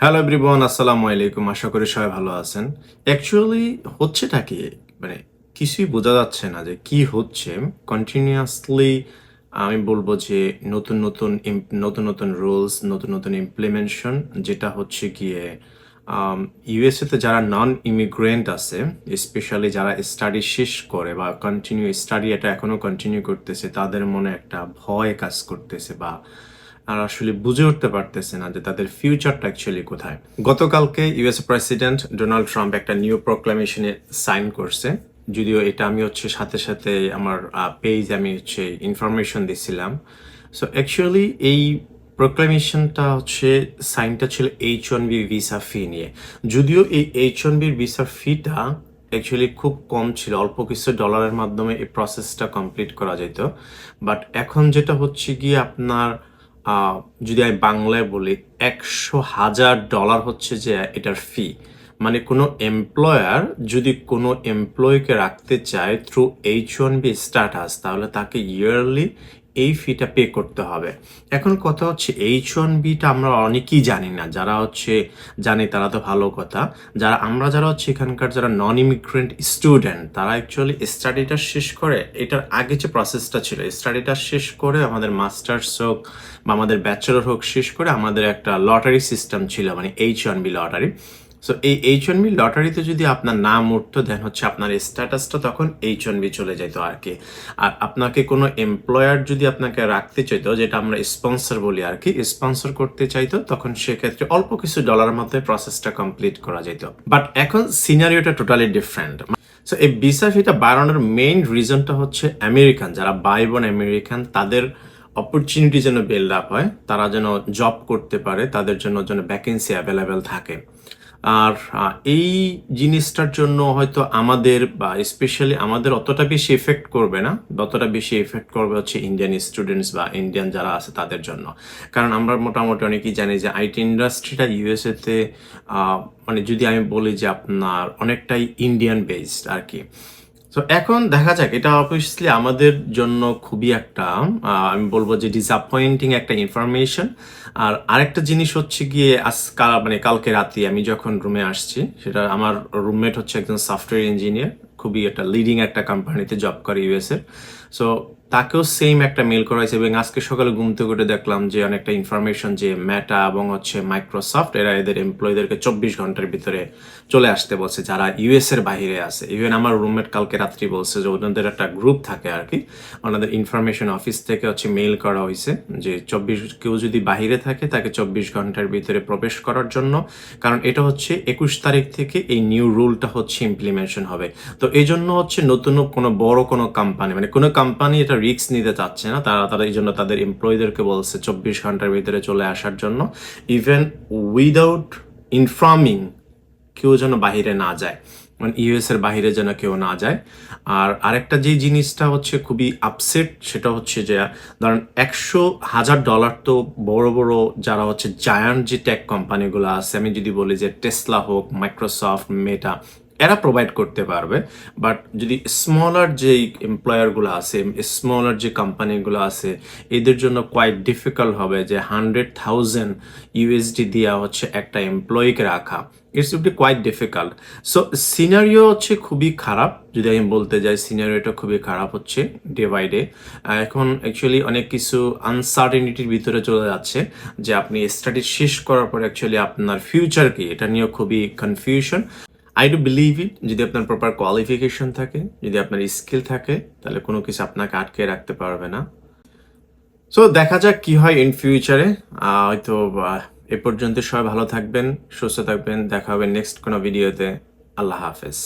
Hello everyone, আসসালামু আলাইকুম। আশা করি সবাই ভালো আছেন। অ্যাকচুয়ালি হচ্ছেটা কি? মানে কিছুই বোঝা যাচ্ছে না যে কি হচ্ছে। কন্টিনিউয়াসলি আমি বলব যে নতুন নতুন রুলস, নতুন নতুন ইমপ্লিমেন্টেশন যেটা হচ্ছে গিয়ে ইউএসএ তে যারা নন ইমিগ্রেন্ট আছে, স্পেশালি যারা স্টাডি শেষ করে বা কন্টিনিউ স্টাডি এটা এখনো কন্টিনিউ করতেছে, তাদের মনে একটা ভয় কাজ করতেছে বা আর আসলে বুঝে উঠতে পারতেছে না যে তাদের ফিউচারটা অ্যাকচুয়ালি কোথায়। গতকালকে ইউএস প্রেসিডেন্ট ডোনাল্ড ট্রাম্প একটা নিউ প্রোক্লামেশনে সাইন করছে। যদিও এটা আমি সাথে সাথে আমার পেজ আমি ইনফরমেশন দিছিলাম। সো অ্যাকচুয়ালি এই প্রোক্লামেশনটা সাইনটা ছিল H1B ভিসা ফি নিয়ে। যদিও এই H1B ভিসা ফিটা অ্যাকচুয়ালি খুব কম ছিল, অল্প কিছু ডলারের মাধ্যমে এই প্রসেসটা কমপ্লিট করা যেত। বাট এখন যেটা হচ্ছে গিয়ে আপনার আহ, যদি আমি বাংলায় বলি, $100,000 হচ্ছে যে এটার ফি। মানে কোনো এমপ্লয়ার যদি কোনো এমপ্লয়িকে রাখতে চায় থ্রু H1B স্ট্যাটাস, তাহলে তাকে ইয়ারলি এই ফিটা পে করতে হবে। এখন কথা হচ্ছে H1Bটা আমরা অনেকেই জানি না। যারা জানে তারা তো ভালো কথা। যারা এখানকার যারা নন ইমিগ্রেন্ট স্টুডেন্ট, তারা অ্যাকচুয়ালি স্টাডিটা শেষ করে, এটার আগে যে প্রসেসটা ছিল, স্টাডিটা শেষ করে আমাদের মাস্টার্স হোক বা আমাদের ব্যাচেলর হোক, শেষ করে আমাদের একটা লটারি সিস্টেম ছিল, মানে H1B লটারি। সো এই H1B লটারিতে যদি আপনার নাম উঠতো, দেন আপনার স্ট্যাটাসটা তখন H1B চলে যেত আর কি। আর আপনাকে কোনো এমপ্লয়ার যদি আপনাকে রাখতে চাইতো, যেটা আমরা স্পন্সর বলি আর কি, স্পন্সর করতে চাইতো, তখন সেক্ষেত্রে অল্প কিছু ডলারের মধ্যে প্রসেসটা কমপ্লিট করা যেত। বাট এখন সিনারিওটা টোটালি ডিফারেন্ট। সো এই ভিসা ফিটা বাড়ানোর মেইন রিজনটা হচ্ছে আমেরিকান যারা ভাই বোন আমেরিকান, তাদের অপরচুনিটি যেন বিল্ড আপ হয়, তারা যেন জব করতে পারে, তাদের জন্য যেন ভ্যাকেন্সি অ্যাভেলেবেল থাকে। আর এই জিনিসটার জন্য হয়তো আমাদের বা স্পেশালি আমাদের অতটা বেশি এফেক্ট করবে না, অতটা বেশি এফেক্ট করবে ইন্ডিয়ান স্টুডেন্টস বা ইন্ডিয়ান যারা আছে তাদের জন্য। কারণ আমরা মোটামুটি অনেকেই জানি যে আইটি ইন্ডাস্ট্রিটা ইউএসএ তে মানে যদি আমি বলি যে আপনার অনেকটাই ইন্ডিয়ান বেসড আর কি। তো এখন দেখা যাক, এটা অবভিয়াসলি আমাদের জন্য খুবই একটা আমি বলবো যে ডিসঅ্যাপয়েন্টিং একটা ইনফরমেশন। আর আরেকটা জিনিস হচ্ছে গিয়ে আজকাল মানে কালকে রাতে আমি যখন রুমে আসছি, সেটা আমার রুমমেট হচ্ছে একজন সফটওয়্যার ইঞ্জিনিয়ার, খুবই একটা লিডিং একটা কোম্পানিতে জব করে ইউএস এর। সো তাকেও সেম একটা মেল করা হয়েছে, এবং আজকে সকালে ঘুম থেকে উঠে দেখলাম যে অনেকটা ইনফরমেশন যে মেটা এবং মাইক্রোসফট এরা এদের এমপ্লয়ীদেরকে 24 ঘন্টার ভিতরে চলে আসতে বলছে যারা ইউএস এর বাইরে আছে। ইভেন আমার রুমমেট কালকে রাত্রি বলছে যে ওনাদের একটা গ্রুপ থাকে আর কি, ওনাদের ইনফরমেশন অফিস থেকে মেইল করা হয়েছে যে কেউ যদি বাহিরে থাকে তাকে 24 ঘন্টার ভিতরে প্রবেশ করার জন্য। কারণ এটা 21 তারিখ থেকে এই নিউ রুলটা ইমপ্লিমেন্টেশন হবে। তো এই জন্য নতুন কোনো বড় কোনো কোম্পানি, মানে কোনো কোম্পানি এটা রিস্ক নিতে চাচ্ছে না, তারা এই জন্য তাদের এমপ্লয়ীদেরকে বলছে 24 ঘন্টার ভিতরে চলে আসার জন্য। ইভেন উইদাউট ইনফর্মিং কেউ যেন বাহিরে না যায়, মানে ইউএস এর বাহিরে যেন কেউ না যায়। আর আরেকটা যে জিনিসটা খুবই আপসেট, সেটা যে ধরেন $100,000 তো বড় বড় যারা জায়ান্ট যে টেক কোম্পানিগুলো আছে, আমি যদি বলি যে টেসলা হোক, মাইক্রোসফট, মেটা, এরা প্রোভাইড করতে পারবে। বাট যদি স্মলার যে এমপ্লয়ারগুলো আছে, স্মলার যে কোম্পানিগুলো আছে, এদের জন্য কোয়াইট ডিফিকাল্ট হবে যে 100,000 USD দিয়া একটা এমপ্লয়িকে রাখা। It's would be quite difficult. So scenario খুবই খারাপ। যদি আমি বলতে যাই, সিনারিওটা খুবই খারাপ ডে বাই ডে। এখন অ্যাকচুয়ালি অনেক কিছু আনসার্টেনিটির ভিতরে চলে যাচ্ছে, যে আপনি স্টাডি শেষ করার পর অ্যাকচুয়ালি আপনার ফিউচার কি, এটা নিয়েও খুবই confusion. I do believe it, যদি আপনার প্রপার কোয়ালিফিকেশন থাকে, যদি আপনার স্কিল থাকে, তাহলে কোনো কিছু আপনাকে আটকে রাখতে পারবে না। সো দেখা যাক কি হয় ইন ফিউচারে। হয়তো এ পর্যন্ত সবাই ভালো থাকবেন, সুস্থ থাকবেন। দেখা হবে নেক্সট কোনো ভিডিওতে। আল্লাহ হাফেজ।